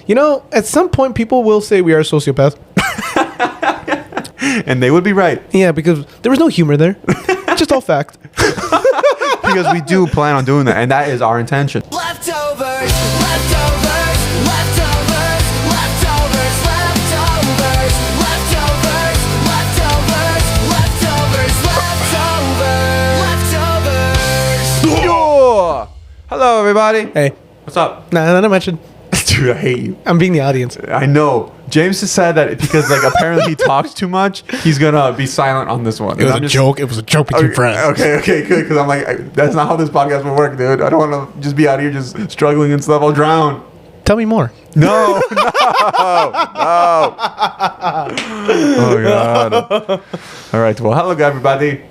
You know, at some point, people will say we are sociopaths. And they would be right. Yeah, because there was no humor there. Just all fact. Because we do plan on doing that, and that is our intention. Leftovers, leftovers, leftovers, leftovers, leftovers, leftovers, leftovers, leftovers, leftovers, leftovers. Yo! Hello, everybody. Hey. What's up? Nah, not mentioned. Dude, I hate you. I'm being the audience. I know. James has said that because, like, apparently he talks too much, he's gonna be silent on this one. It was a joke. It was a joke between friends. Okay, good. Because I'm like, that's not how this podcast will work, dude. I don't want to just be out here just struggling and stuff. I'll drown. Tell me more. No. Oh, God. All right. Well, hello, everybody.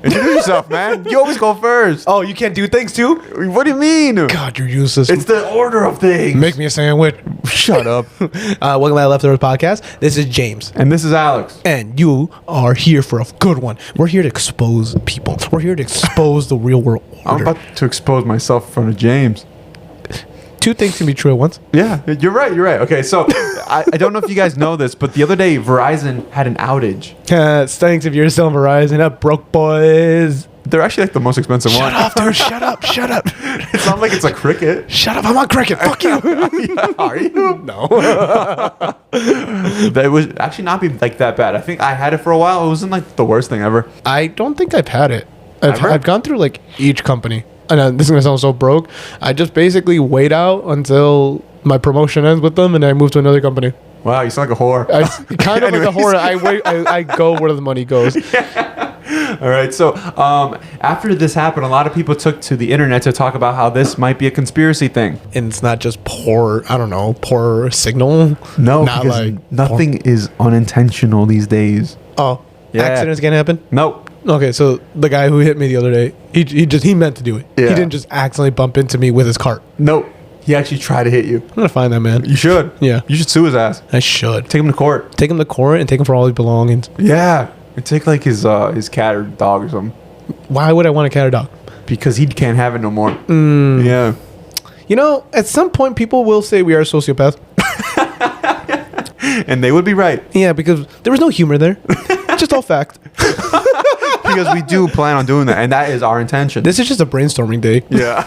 Introduce yourself, man. You always go first. Oh, you can't do things too? What do you mean? God, you're useless. It's the order of things. Make me a sandwich. Shut up. Welcome to my Leftovers podcast. This is James. And this is Alex. And you are here for a good one. We're here to expose people. We're here to expose the real world I'm order. about to expose myself in front of James. Two things can be true at once. Yeah, you're right. Okay, so I don't know if you guys know this, but the other day Verizon had an outage. Thanks if you're still on Verizon. Up, broke boys. They're actually like the most expensive one. Shut up, dude. Shut up. Shut up. It's not like it's a cricket. Shut up. I'm on cricket. Fuck you. Are you? No. That would actually not be like that bad. I think I had it for a while. It wasn't like the worst thing ever. I don't think I've had it. Ever? I've gone through like each company. And this is going to sound so broke. I just basically wait out until my promotion ends with them and I move to another company. Wow, you sound like a whore. Kind of like a horror. I wait. I go where the money goes. All right. So after this happened, a lot of people took to the internet to talk about how this might be a conspiracy thing. And it's not just poor, I don't know, poor signal. No, not because like nothing is unintentional these days. Oh, Yeah. accidents can happen? Nope. Okay, so the guy who hit me the other day, he meant to do it. Yeah. He didn't just accidentally bump into me with his cart. Nope. He actually tried to hit you. I'm going to find that man. You should. Yeah. You should sue his ass. I should. Take him to court. Take him to court and take him for all his belongings. Yeah. And take like his cat or dog or something. Why would I want a cat or dog? Because he can't have it no more. Yeah. You know, at some point, people will say we are sociopaths. And they would be right. Yeah, because there was no humor there. Just all fact. Because we do plan on doing that. And that is our intention. This is just a brainstorming day. Yeah.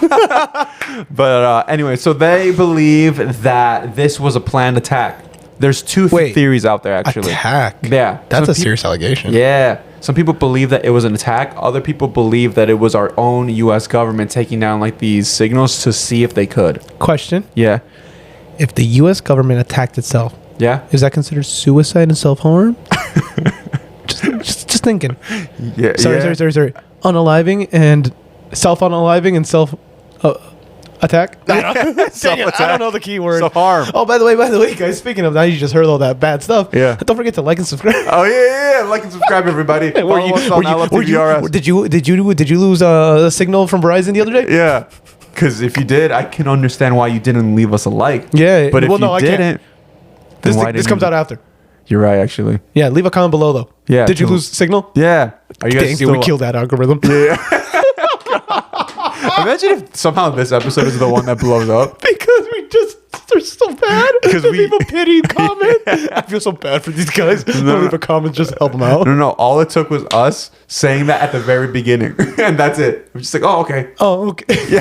But anyway, so they believe that this was a planned attack. There's two theories out there, actually. Attack? Yeah. That's Some a serious allegation. Yeah. Some people believe that it was an attack. Other people believe that it was our own U.S. government taking down like these signals to see if they could. Question. Yeah. If the U.S. government attacked itself, Yeah. is that considered suicide and self-harm? just thinking. Yeah. Sorry. Unaliving and self-unaliving and self-attack? Self-attack. I don't know the key word. Self-harm. Oh, by the way, guys, speaking of that, you just heard all that bad stuff. Yeah. Don't forget to like and subscribe. Oh yeah. Like and subscribe, everybody. Follow us on LFTVRS. Did you lose a signal from Verizon the other day? Yeah. Because if you did, I can understand why you didn't leave us a like. Yeah. But if well, no, I you can't. didn't, then why This didn't comes you? out after. You're right, actually. Yeah, leave a comment below though. Yeah, Did you so- lose signal? Yeah. Are you guys Dang, dude, we killed that algorithm. Yeah. Imagine if somehow this episode is the one that blows up. Because they're so bad. Because They we- leave a pity comment. I feel so bad for these guys. Don't leave a comment, just help them out. No. All it took was us saying that at the very beginning. And that's it. We're just like, oh, okay. Oh, okay.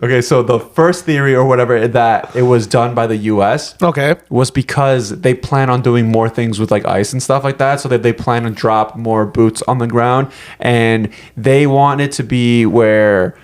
Okay, so the first theory or whatever that it was done by the U.S. Okay. was because they plan on doing more things with like ice and stuff like that, so that they plan to drop more boots on the ground, and they want it to be where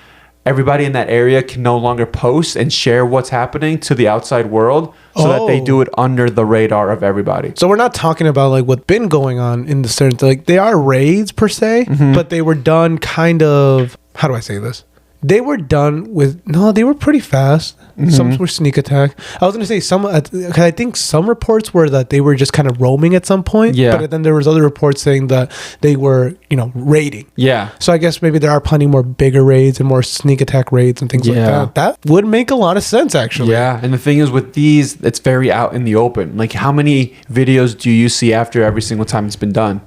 everybody in that area can no longer post and share what's happening to the outside world, so that they do it under the radar of everybody. So we're not talking about like what's been going on in the sense like they are raids per se, but they were done kind of, how do I say this? They were done with, no, they were pretty fast. Some were sneak attack. I was going to say some, I think some reports were that they were just kind of roaming at some point. Yeah. But then there was other reports saying that they were, raiding. Yeah. So I guess maybe there are plenty more bigger raids and more sneak attack raids and things like that. That would make a lot of sense, actually. Yeah, and the thing is with these, it's very out in the open. Like, how many videos do you see after every single time it's been done?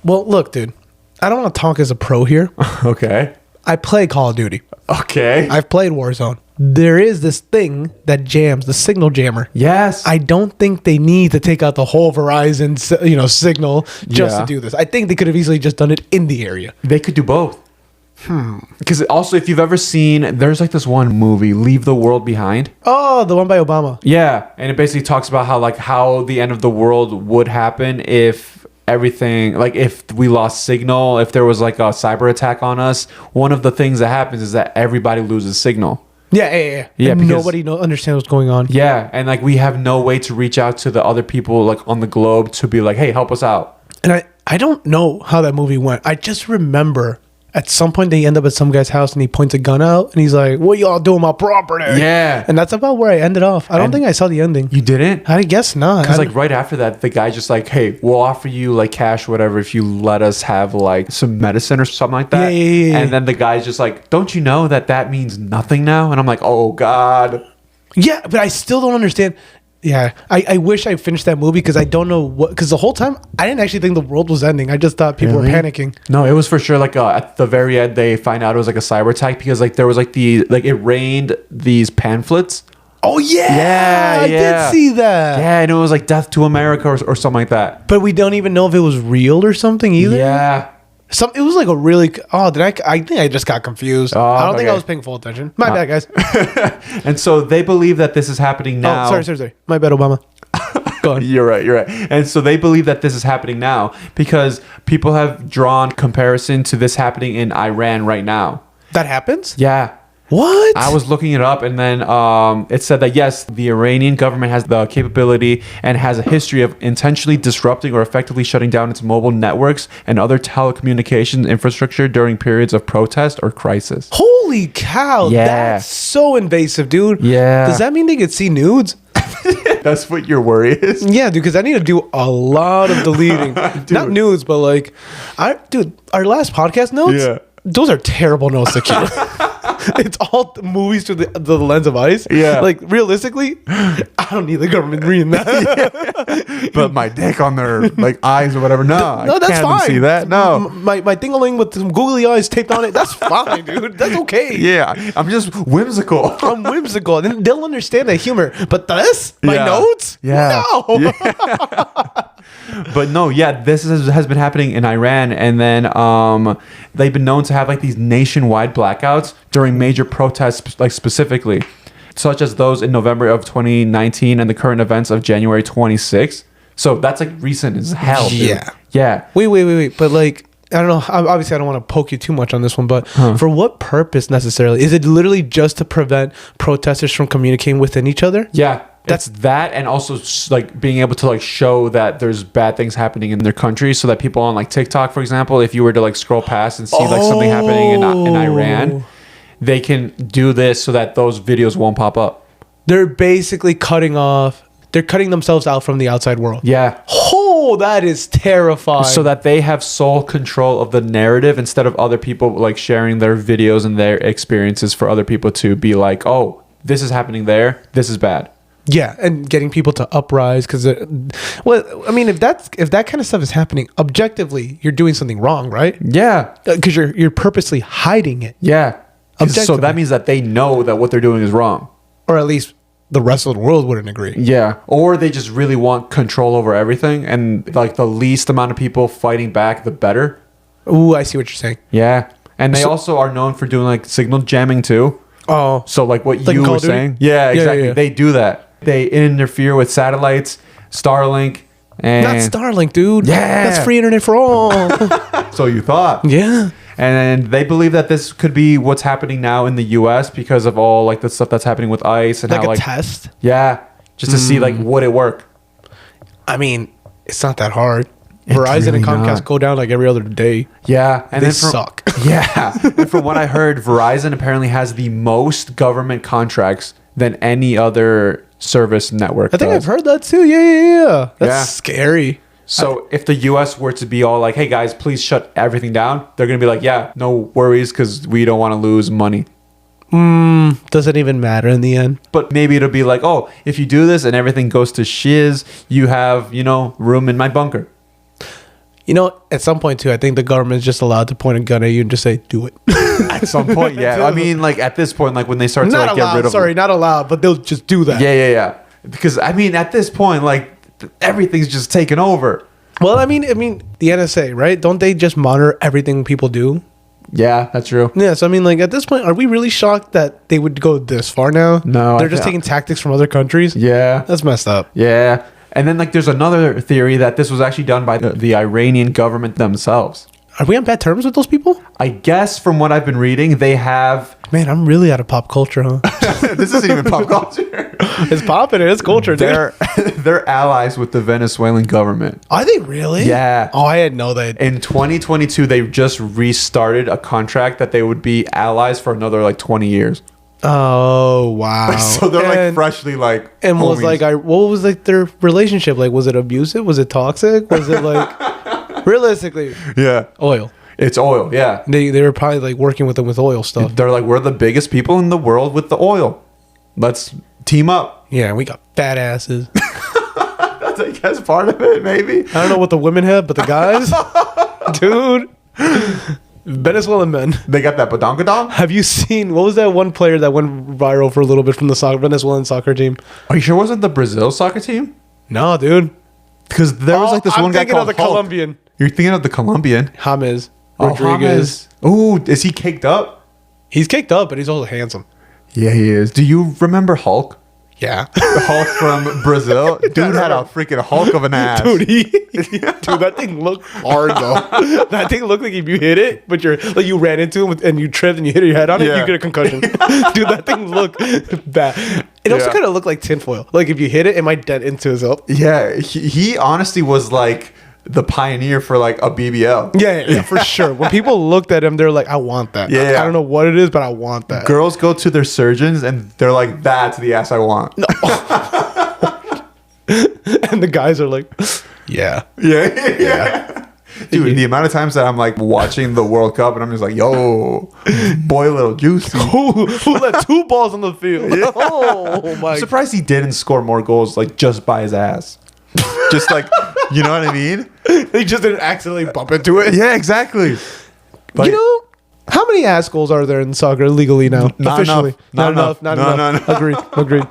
Well, look, dude, I don't want to talk as a pro here. Okay. I play Call of Duty. Okay. I've played Warzone. there is this thing that jams, the signal jammer. Yes. I don't think they need to take out the whole Verizon, signal just to do this. I think they could have easily just done it in the area. They could do both. Because also, if you've ever seen, there's like this one movie, Leave the World Behind. Oh, the one by Obama. Yeah, and it basically talks about how the end of the world would happen if everything, like if we lost signal, if there was like a cyber attack on us. One of the things that happens is that everybody loses signal. Yeah. Yeah, And because- nobody understands what's going on. Yeah, and like we have no way to reach out to the other people like on the globe to be like, hey, help us out. And I don't know how that movie went. I just remember at some point they end up at some guy's house and he points a gun out and he's like, what y'all doing my property? Yeah. And that's about where I ended off. I don't And think I saw the ending. You didn't? I guess not. Because like right after that, the guy just like, hey, we'll offer you like cash, whatever, if you let us have like some medicine or something like that. Yeah. And then the guy's just like, don't you know that means nothing now? And I'm like, oh God. Yeah, but I still don't understand. Yeah, I wish I finished that movie because I don't know what. Because the whole time I didn't actually think the world was ending. I just thought people were panicking. No, it was for sure like at the very end they find out it was like a cyber attack because like there was like it rained these pamphlets. Oh yeah, I yeah. did see that. Yeah, and it was like Death to America or something like that. But we don't even know if it was real or something either. Yeah. It was like a really. Oh, I think I just got confused. I don't think I okay. was paying full attention. My bad, guys. And so they believe that this is happening now. Oh, sorry. My bad, Obama. Go on. You're right. And so they believe that this is happening now because people have drawn comparison to this happening in Iran right now. That happens? Yeah. What? I was looking it up and then it said that yes, the Iranian government has the capability and has a history of intentionally disrupting or effectively shutting down its mobile networks and other telecommunications infrastructure during periods of protest or crisis. Holy cow. Yeah. That's so invasive, dude. Yeah. Does that mean they could see nudes? That's what your worry is? Yeah, dude, because I need to do a lot of deleting. Not nudes, but like, our last podcast notes, Yeah. those are terrible notes to keep. It's all movies through the lens of ice. Yeah. Like, realistically, I don't need the government reading that. But my dick on their like eyes or whatever. No, No, I that's can't fine. see that. No. My ding-a-ling with some googly eyes taped on it, that's fine, dude. That's okay. Yeah, I'm just whimsical. I'm whimsical. And they'll understand that humor. But this? My Yeah. notes? Yeah. No. Yeah. But no, yeah, this has been happening in Iran, and then they've been known to have like these nationwide blackouts during major protests, like specifically, such as those in November of 2019 and the current events of January 26th. So that's like recent as hell. Dude. Yeah. Yeah. Wait. But like, I don't know. Obviously, I don't want to poke you too much on this one, but for what purpose necessarily? Is it literally just to prevent protesters from communicating within each other? Yeah. That's that, and also like being able to like show that there's bad things happening in their country, so that people on like TikTok, for example, if you were to like scroll past and see like something happening in Iran, they can do this so that those videos won't pop up. They're basically cutting themselves out from the outside world. Yeah. Oh, that is terrifying. So that they have sole control of the narrative instead of other people like sharing their videos and their experiences for other people to be like, oh, this is happening there. This is bad. Yeah, and getting people to uprise because, well, I mean, if that kind of stuff is happening, objectively, you're doing something wrong, right? Yeah. Because you're purposely hiding it, Yeah. So Objectively. that means that they know that what they're doing is wrong. or at least the rest of the world wouldn't agree. Yeah. Or they just really want control over everything, and like the least amount of people fighting back, the better. Ooh, I see what you're saying. Yeah. And they also are known for doing like signal jamming too. Oh, So like what Like you Call were of Duty? saying. Yeah, exactly. yeah. They do that. They interfere with satellites, Starlink, and not Starlink, dude. Yeah. That's free internet for all. so you thought. Yeah. And they believe that this could be what's happening now in the US because of all like the stuff that's happening with ICE and Like how a like test. yeah, just to see like would it work. I mean, it's not that hard. It's Verizon really and Comcast not. go down like every other day. Yeah, and They then from, suck. Yeah, and from what I heard, Verizon apparently has the most government contracts than any other service network. I think does. I've heard that too. Yeah. That's Yeah. scary. So if the US were to be all like, "Hey guys, please shut everything down," they're gonna be like, "Yeah, no worries, because we don't want to lose money." Doesn't even matter in the end. But maybe it'll be like, "Oh, if you do this and everything goes to shiz, you have room in my bunker." You know, at some point too, I think the government's just allowed to point a gun at you and just say, "Do it." At some point, yeah. I mean, like at this point, like when they start to Not like allowed. get rid of Sorry, not allowed, but they'll just do that. yeah. Because I mean, at this point, like everything's just taken over. Well, I mean, the NSA, right? Don't they just monitor everything people do? Yeah, that's true. Yeah. So I mean, like at this point, are we really shocked that they would go this far now? No, they're just taking tactics from other countries. Yeah, That's messed up. yeah. And then like there's another theory that this was actually done by the Iranian government themselves. Are we on bad terms with those people? I guess from what I've been reading, they have. Man, I'm really out of pop culture, huh? This isn't even pop culture. It's popping. It's culture, dude. They're allies with the Venezuelan government. Are they really? Yeah. Oh, I didn't know that. In 2022, they just restarted a contract that they would be allies for another like 20 years. Oh wow! So they're like freshly like. And was homies. like, what was like their relationship like? Was it abusive? Was it toxic? Was it like realistically Yeah, oil? it's oil. Yeah, They were probably like working with them with oil stuff. they're like, we're the biggest people in the world with the oil. Let's team up. Yeah, we got fat asses. That's I guess part of it, maybe. I don't know what the women have, but the guys, dude, Venezuelan men. They got that badonkadonk. Have you seen what was that one player that went viral for a little bit from the Venezuelan soccer team? Are you sure it wasn't the Brazil soccer team? No, dude. Because there was like this I'm one guy thinking called of the Hulk. Colombian You're thinking of the Colombian. James Oh, Rodriguez. Ooh, is he caked up? He's kicked up, but he's also handsome. Yeah, he is. Do you remember Hulk? Yeah. The Hulk from Brazil? Dude had a freaking Hulk of an ass. Dude, dude, that thing looked hard though. That thing looked like if you hit it, but you're like you ran into him and you tripped and you hit your head on it, Yeah. you get a concussion. Dude, that thing looked bad. It also Yeah. kind of looked like tinfoil. Like if you hit it, it might dent into his hip. Yeah, he honestly was like the pioneer for like a BBL. Yeah, for sure. When people looked at him, they're like, I want that. Yeah. I don't know what it is, but I want that. Girls go to their surgeons and they're like, that's the ass I want. And the guys are like, yeah. Yeah. Dude, the amount of times that I'm like watching the World Cup and I'm just like, yo, boy, a little juicy. Who let two balls on the field? Oh my I'm surprised he didn't score more goals like just by his ass. Just like, you know what I mean? They just didn't accidentally bump into it. Yeah, exactly. But You know, how many ass goals are there in soccer legally now? Not Officially. enough. Not enough. Not No, enough. no. Agreed.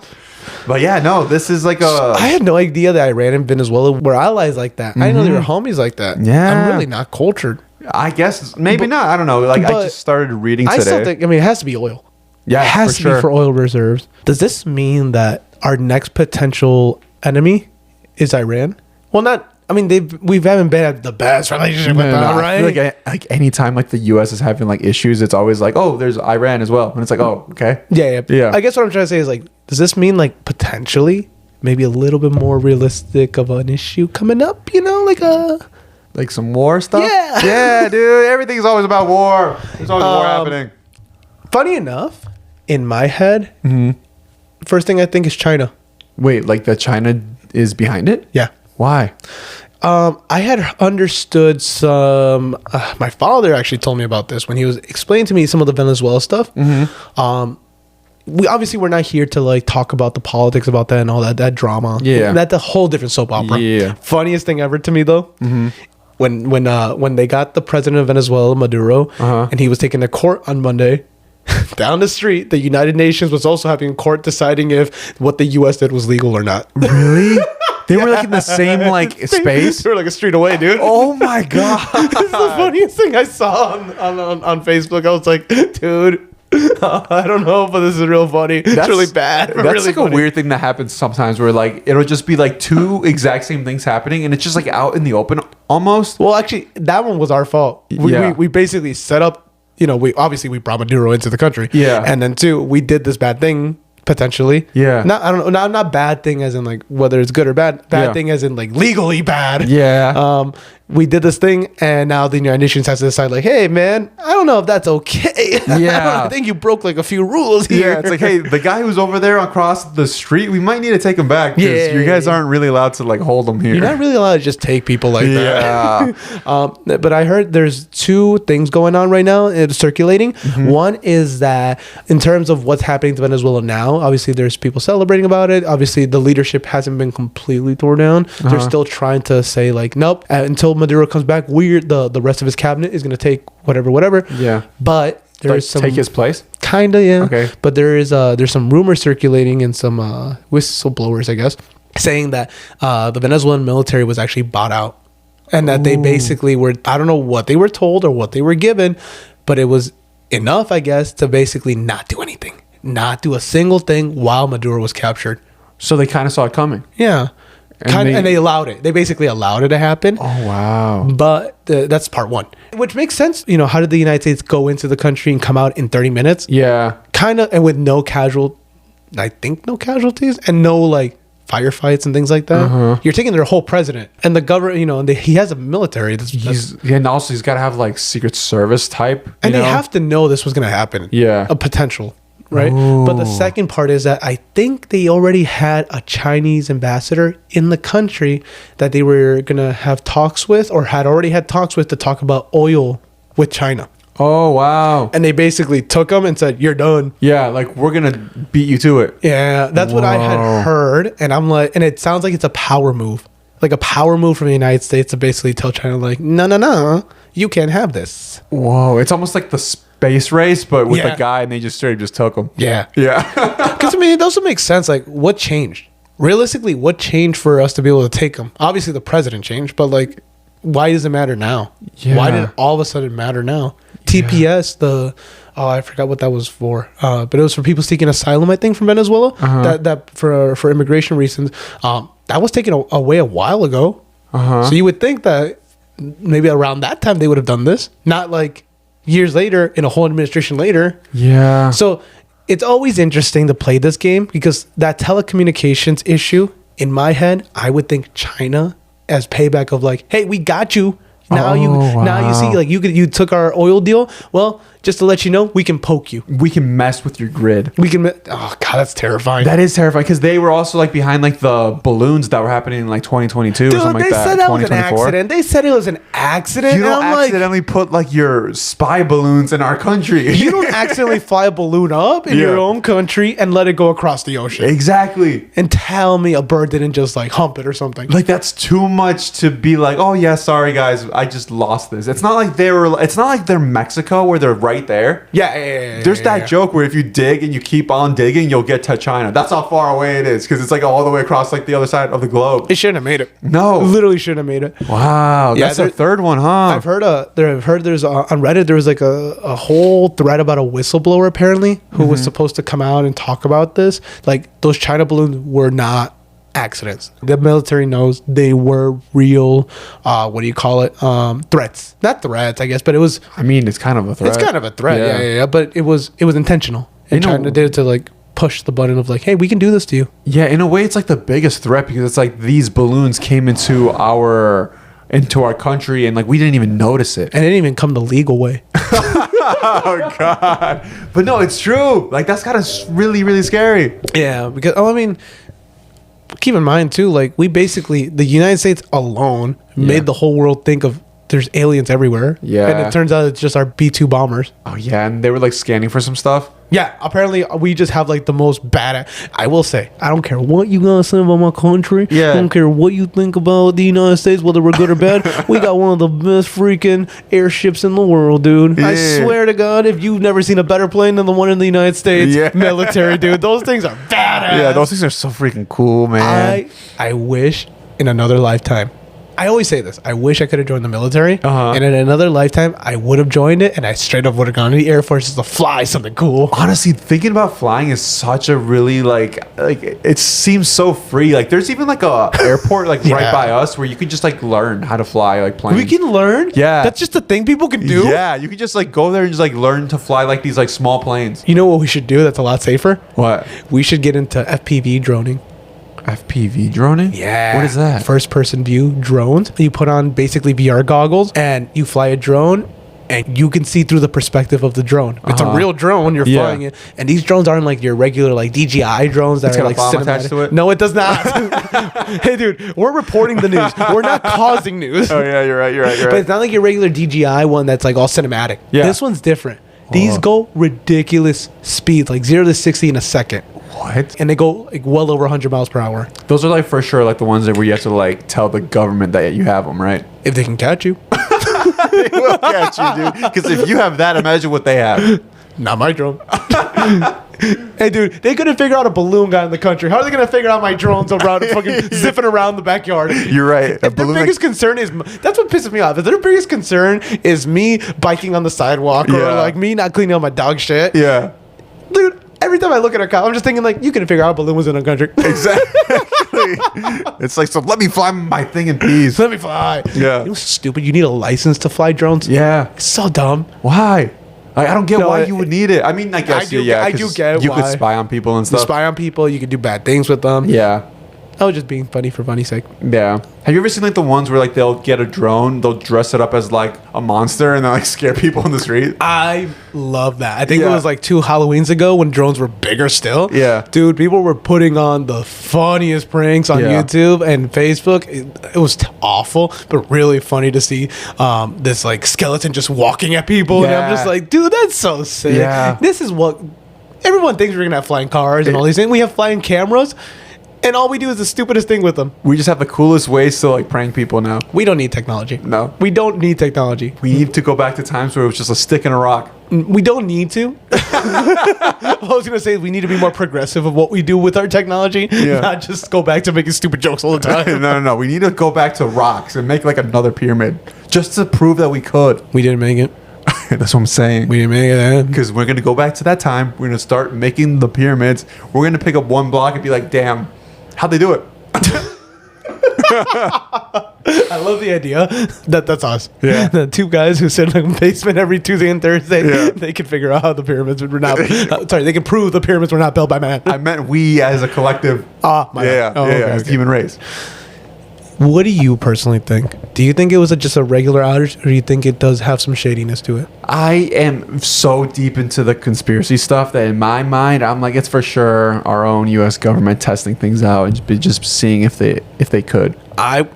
But yeah, no, this is like I had no idea that Iran and Venezuela were allies like that. I didn't know they were homies like that. Yeah. I'm really not cultured. I guess maybe not. I don't know. Like I but just started reading today. I still think, it has to be oil. Yeah, it has for to sure. be for oil reserves. Does this mean that our next potential enemy is Iran? Well, we haven't been at the best relationship with them, I right? feel like anytime like the U.S. is having like issues, it's always like, oh, there's Iran as well, and it's like, oh, okay, Yeah. I guess what I'm trying to say is like, does this mean like potentially maybe a little bit more realistic of an issue coming up? You know, like some war stuff. Yeah. Yeah, dude. Everything's always about war. There's always war happening. Funny enough, in my head, first thing I think is China. Wait, like that China is behind it? Yeah. Why? I had understood some. My father actually told me about this when he was explaining to me some of the Venezuela stuff. We're not here to like talk about the politics about that and all that drama. Yeah. That's a whole different soap opera. Yeah. Funniest thing ever to me though, when they got the president of Venezuela, Maduro, and he was taken to court on Monday. Down the street, the United Nations was also having court deciding if what the U.S. did was legal or not. Really? They were like in the same like space. They were like a street away, dude. Oh my god! This is the funniest thing I saw on Facebook. I was like, dude, I don't know, but this is real funny. It's really bad. That's really like funny. a weird thing that happens sometimes, where like it'll just be like two exact same things happening, and it's just like out in the open almost. Well, actually, that one was our fault. We basically set up. You know, we brought Maduro into the country. Yeah. And then two, we did this bad thing potentially. Yeah. Not bad thing as in like whether it's good or bad. Bad Yeah. thing as in like legally bad. Yeah. We did this thing, and now the United Nations has to decide like, hey man, I don't know if that's okay. Yeah. I think you broke like a few rules here. Yeah, it's like, hey, the guy who's over there across the street, we might need to take him back because Yeah. you guys aren't really allowed to like hold him here. You're not really allowed to just take people like Yeah. that. But I heard there's two things going on right now. It's circulating. One is that in terms of what's happening to Venezuela now, obviously there's people celebrating about it. Obviously the leadership hasn't been completely torn down. They're still trying to say like, nope, until Maduro comes back, the rest of his cabinet is going to take whatever. Yeah. But there's some take his place. kind of, yeah. Okay. But there's some rumors circulating and some whistleblowers, I guess, saying that the Venezuelan military was actually bought out, and that they basically were, I don't know what they were told or what they were given, but it was enough, I guess, to basically not do anything, not do a single thing while Maduro was captured. So they kind of saw it coming. Yeah. And they allowed it. They basically allowed it to happen. Oh, wow. But that's part one, which makes sense. You know, how did the United States go into the country and come out in 30 minutes? Yeah. Kind of, and with no casualties and no like firefights and things like that. You're taking their whole president and the government, you know, and he has a military. And also he's got to have like Secret Service type. And they have to know this was going to happen. Yeah. A potential. Right. Ooh. But the second part is that I think they already had a Chinese ambassador in the country that they were going to have talks with, or had already had talks with, to talk about oil with China. Oh, wow. And they basically took him and said, "You're done." Yeah. Like, we're going to beat you to it. Yeah. That's what I had heard. And I'm like, and it sounds like it's a power move. Like a power move from the United States to basically tell China, like, no, you can't have this. Whoa. It's almost like the space race, but with a guy, and they just straight just took him. Yeah. Yeah. Because, I mean, it doesn't make sense. Like, what changed? Realistically, what changed for us to be able to take them? Obviously, the president changed, but, like, why does it matter now? Yeah. Why did it all of a sudden matter now? TPS, I forgot what that was for. But it was for people seeking asylum, I think, from Venezuela. That for immigration reasons. That was taken away a while ago. So you would think that maybe around that time they would have done this. Not like years later, in a whole administration later. Yeah. So it's always interesting to play this game, because that telecommunications issue, in my head, I would think China as payback of like, hey, we got you. Now you see, like, you took our oil deal. Well, just to let you know, we can poke you. We can mess with your grid. Oh God, that's terrifying. That is terrifying, because they were also like behind like the balloons that were happening in like 2022 or something like that. They said that was an accident. They said it was an accident. You don't and I'm accidentally put like your spy balloons in our country. You don't accidentally fly a balloon up in your own country and let it go across the ocean. Exactly. And tell me a bird didn't just like hump it or something. Like, that's too much to be like, oh yeah, sorry guys, I just lost this. It's not like they're Mexico where they're right there. Yeah. There's that joke where if you dig and you keep on digging, you'll get to China. That's how far away it is, because it's like all the way across like the other side of the globe. It shouldn't have made it. No. Literally shouldn't have made it. Wow. That's the third one, huh? I've heard there's on Reddit there was like a whole thread about a whistleblower apparently who was supposed to come out and talk about this. Like, those China balloons were not accidents. The military knows they were real threats. Not threats, I guess, but it was, I mean, it's kind of a threat. it's kind of a threat. Yeah. But it was intentional. And China did it to like push the button of like, hey, we can do this to you. Yeah, in a way it's like the biggest threat, because it's like these balloons came into our country and like we didn't even notice it. And it didn't even come the legal way. Oh God. But no, it's true. Like, that's kind of really, really scary. Yeah, because I mean, keep in mind too, like, we basically, the United States alone made the whole world think of there's aliens everywhere. Yeah. And it turns out it's just our B-2 bombers. Oh yeah, and they were like scanning for some stuff. Yeah, apparently we just have like the most bad. I will say, I don't care what you guys say about my country. Yeah. I don't care what you think about the United States, whether we're good or bad. We got one of the best freaking airships in the world, dude. Yeah. I swear to God, if you've never seen a better plane than the one in the United States military, dude, those things are badass. Yeah, those things are so freaking cool, man. I wish in another lifetime. I always say this. I wish I could have joined the military. And in another lifetime, I would have joined it, and I straight up would have gone to the Air Force just to fly something cool. Honestly, thinking about flying is such a really like it seems so free. Like, there's even like a airport like right by us where you could just like learn how to fly like planes. We can learn? Yeah. That's just a thing people can do? Yeah, you could just like go there and just like learn to fly like these like small planes. You know what we should do that's a lot safer? What? We should get into FPV droning. FPV droning? Yeah. What is that? First person view drones. You put on basically VR goggles and you fly a drone and you can see through the perspective of the drone. It's a real drone. You're flying it. And these drones aren't like your regular like DJI drones that It's are got like a bomb cinematic. attached to it? No, it does not. Hey, dude, we're reporting the news. We're not causing news. Oh yeah, you're right. But it's not like your regular DJI one that's like all cinematic. Yeah. This one's different. These go ridiculous speeds, like 0 to 60 in a second. What? and they go like well over 100 miles per hour. Those are like for sure like the ones that where you have to like tell the government that you have them, right? If they can catch you. They will catch you, dude. Because if you have that, imagine what they have. Not my drone. Hey, dude, they couldn't figure out a balloon guy in the country. How are they going to figure out my drones around fucking zipping around the backyard? You're right. If their biggest concern is... That's what pisses me off. If their biggest concern is me biking on the sidewalk or Yeah. like me not cleaning up my dog shit. Yeah. Dude, every time I look at a car, I'm just thinking like, you couldn't figure out a balloon was in the country. Exactly. It's like, so let me fly my thing in peace. Let me fly. Yeah. You know what's stupid? You need a license to fly drones? Yeah. It's so dumb. Why? I don't get No, why you would need it. I mean, I guess I do yeah. get 'cause why. you could spy on people and You stuff. spy on people. You could do bad things with them. Yeah. I was just being funny for funny's sake. Yeah. Have you ever seen like the ones where like they'll get a drone, they'll dress it up as like a monster and they'll like scare people in the street? I love that. I think it Yeah. was like 2 Halloweens ago when drones were bigger still. Yeah. Dude, people were putting on the funniest pranks on Yeah. YouTube and Facebook. It was awful, but really funny to see this like skeleton just walking at people. And I'm Yeah. just like, dude, that's so sick. Yeah. This is what everyone thinks we're going to have flying cars and all these things. We have flying cameras. And all we do is the stupidest thing with them. We just have the coolest ways to like prank people now. We don't need technology. No. We don't need technology. We need to go back to times where it was just a stick and a rock. We don't need to. I was going to say we need to be more progressive of what we do with our technology, Yeah. not just go back to making stupid jokes all the time. No. We need to go back to rocks and make like another pyramid just to prove that we could. We didn't make it. That's what I'm saying. We didn't make it. Because we're going to go back to that time. We're going to start making the pyramids. We're going to pick up one block and be like, damn, how'd they do it? I love the idea that that's us. Yeah. The 2 guys who sit in a basement every Tuesday and Thursday, Yeah. they can figure out how the pyramids were not. They can prove the pyramids were not built by man. I meant we as a collective. My Yeah, bad. Oh, yeah, okay, as okay. the human race. What do you personally think? Do you think it was just a regular outage, or do you think it does have some shadiness to it? I am so deep into the conspiracy stuff that in my mind, I'm like, it's for sure our own U.S. government testing things out and just seeing if they could. I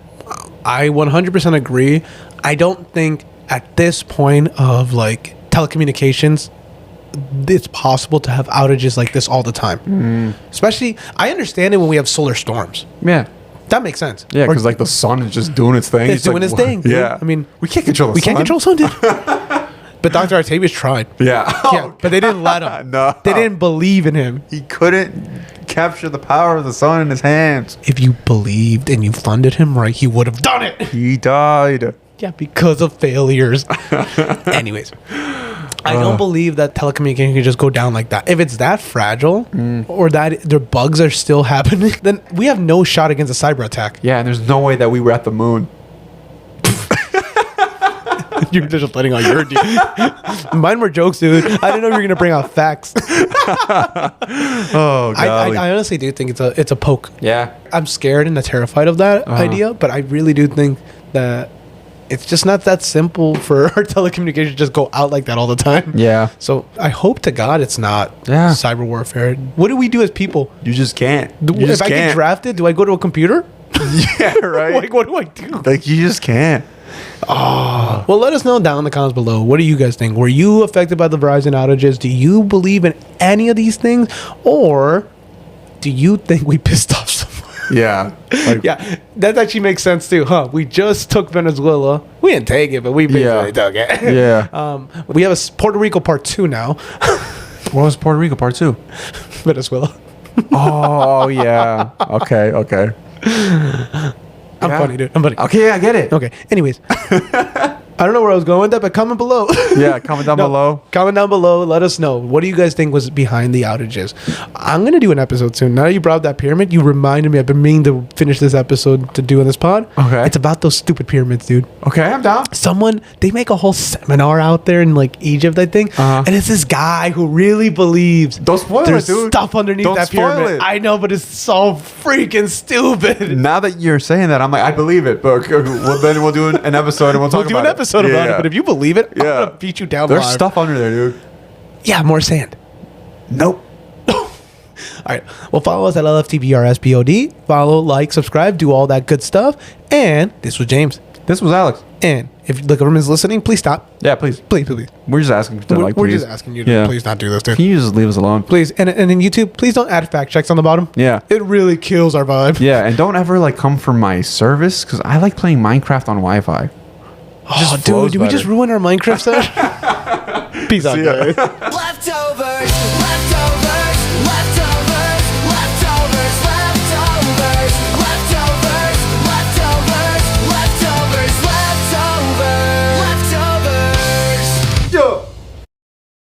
100% agree. I don't think at this point of like telecommunications, it's possible to have outages like this all the time. Especially, I understand it when we have solar storms. Yeah. That makes sense. Yeah, Or because like the sun is just doing its thing. it's doing its thing. Dude. Yeah. I mean, we can't control the we sun. can't control sun, dude. But Dr. Octavius tried. Yeah. Yeah, but they didn't let him. No. They didn't believe in him. He couldn't capture the power of the sun in his hands. If you believed and you funded him right, he would have done it. He died. Yeah, because of failures. Anyways, I don't believe that telecommunication can just go down like that. If it's that fragile or that their bugs are still happening, then we have no shot against a cyber attack. Yeah, and there's no way that we were at the moon. You're just letting out your Mine were jokes, dude. I didn't know you were gonna bring out facts. Oh, golly. I honestly do think it's a poke. Yeah. I'm scared and terrified of that idea, but I really do think that it's just not that simple for our telecommunications to just go out like that all the time. Yeah. So I hope to God it's not Yeah. cyber warfare. What do we do as people? You just can't. You If just I get can't. drafted, do I go to a computer? Yeah, right. Like, what do I do? Like, you just can't. Well, let us know down in the comments below. What do you guys think? Were you affected by the Verizon outages? Do you believe in any of these things? Or do you think we pissed off someone? Yeah. Like, Yeah, that actually makes sense too, huh? We just took Venezuela. We didn't take it, but we basically took it. Yeah. We have a Puerto Rico part 2 now. What was Puerto Rico part 2? Venezuela. Oh, yeah. Okay. I'm Yeah. funny, dude. I'm funny. Okay, I get it. Okay. Anyways, I don't know where I was going with that, but comment below. Yeah, comment down below. Comment down below. Let us know. What do you guys think was behind the outages? I'm going to do an episode soon. Now that you brought up that pyramid, you reminded me. I've been meaning to finish this episode to do in this pod. Okay. It's about those stupid pyramids, dude. Okay, I'm down. They make a whole seminar out there in like Egypt, I think. And it's this guy who really believes Don't spoil there's it, dude. stuff underneath Don't that spoil pyramid. it. I know, but it's so freaking stupid. Now that you're saying that, I'm like, I believe it. But well, then we'll do an episode and we'll talk We'll do about an episode it. about it, but if you believe it, I'm Yeah. gonna beat you down There's live. stuff under there, dude. Yeah, more sand. Nope. All right. Well, follow us at LFTBRSPOD. Follow, like, subscribe, do all that good stuff. And this was James. This was Alex. And if the government's listening, please stop. Yeah, please. Please. We're just asking to like, We're please. just asking you to please not do this, dude. Can you just leave us alone? Please. And in YouTube, please don't add fact checks on the bottom. Yeah. It really kills our vibe. Yeah, and don't ever like come for my service because I like playing Minecraft on Wi-Fi. Oh, dude, did we just ruin our Minecraft session? Peace out, guys. Leftovers.